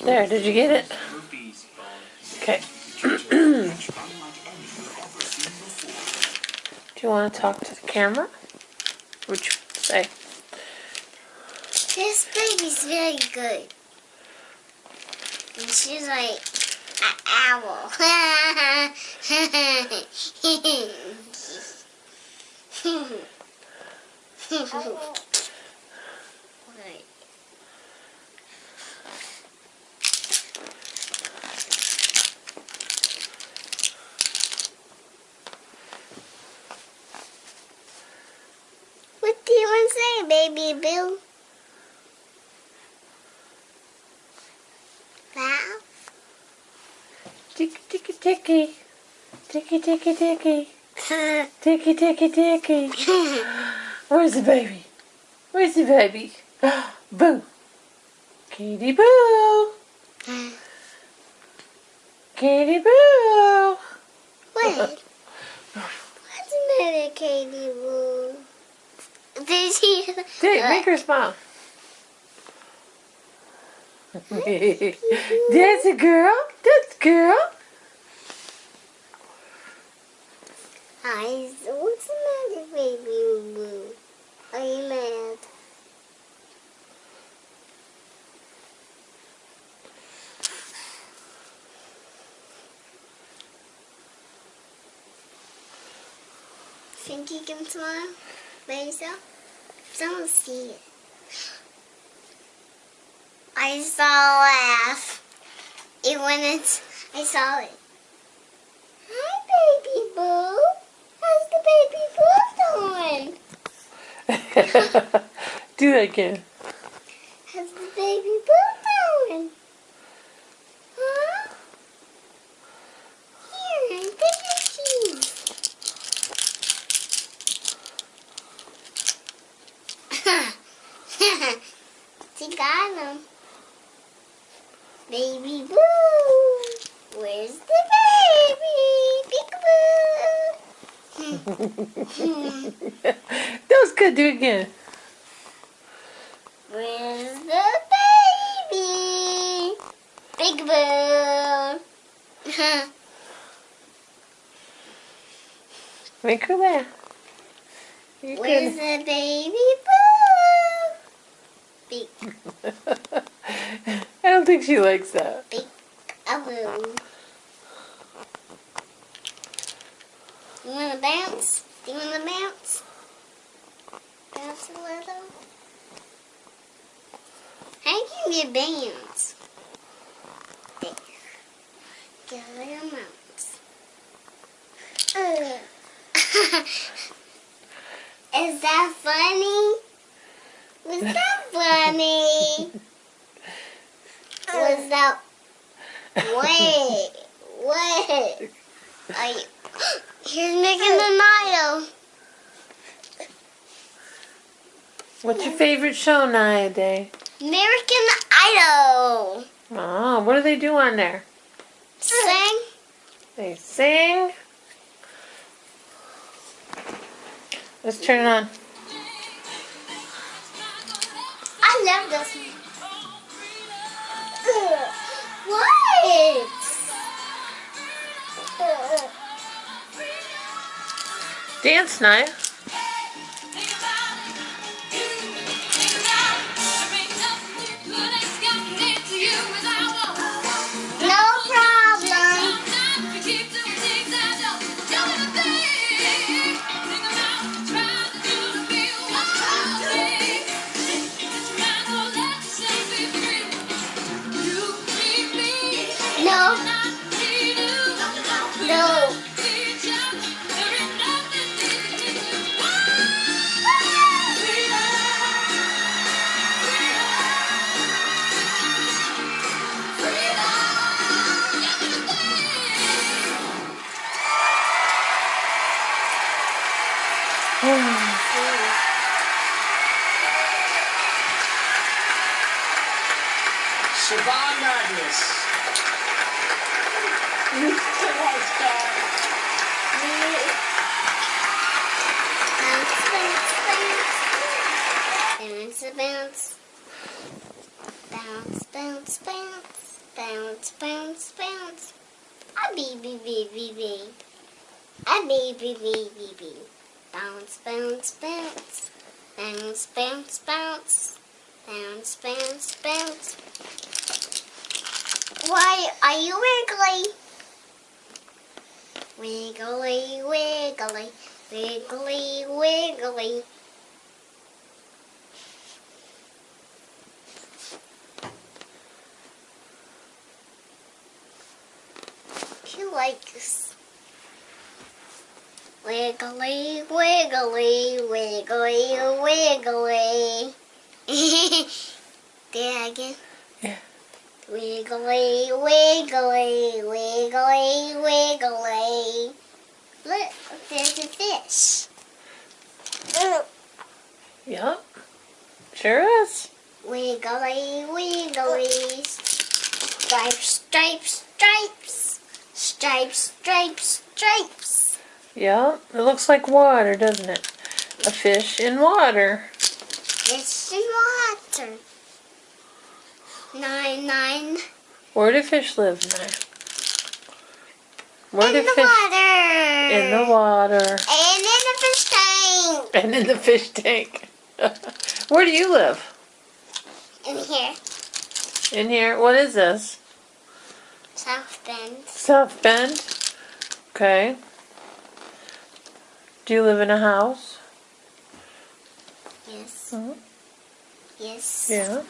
There, did you get it? Okay. Do you want to talk to the camera? What'd you say? This baby's very good. And she's like an owl. Right. What do you want to say, baby Bill? Wow. Ticky, ticky, ticky. Ticky, ticky, ticky. Ticky, ticky, ticky. Where's the baby? Where's the baby? Boo. Kitty Boo. Kitty Boo. What? What's the matter, Katie Boo? Did she? Make her smile. That's a girl. That's a girl. Hi. What's the matter, baby Boo? Are you mad? Think you can smile by yourself? Don't see it. I saw a laugh. It when I saw it. Hi, baby boo. How's the baby boo doing? Do that again. How's the baby boo doing? Huh? Here, take your cheese. She got him. Baby boo. Where's the baby? Peekaboo. That was good. Do it again. Where's the baby? Peekaboo. Make her laugh. Where's the baby boo? Beak. I don't think she likes that. Peekaboo. You want to bounce? Do you want to bounce? Bounce a little? How can you bounce? There. Get a little bounce. Is that funny? Was that funny? Was that... Wait. Are you... Here's making the Nile. What's your favorite show, Naya Day? American Idol. Oh, what do they do on there? Sing. They sing. Let's turn it on. I love this one. What? Dance, Naya. No problem. No. No. Siobhan Magnus. Bounce, bounce, bounce, bounce, bounce. Bounce, bounce, bounce. A bee, bee, bee, bee, bee. A bee, bee, bee, bee, bee. Bounce, bounce, bounce. Bounce, bounce, bounce. Bounce, bounce, bounce. Why are you wiggly? Wiggly, wiggly, wiggly, wiggly. He likes wiggly, wiggly, wiggly, wiggly. There again. Yeah. Wiggly, wiggly, wiggly, wiggly. Look, there's a fish. Yep. Sure is. Wiggly, wiggly. Stripes, stripes, stripes. Stripes, stripes, stripes. Yep. It looks like water, doesn't it? A fish in water. Fish in water. 9. Where do fish live now? Where In do the fish? water. In the water. And in the fish tank. And in the fish tank. Where do you live? In here. In here? What is this? South Bend. South Bend? Okay. Do you live in a house? Yes. Mhm. Yes. Yeah.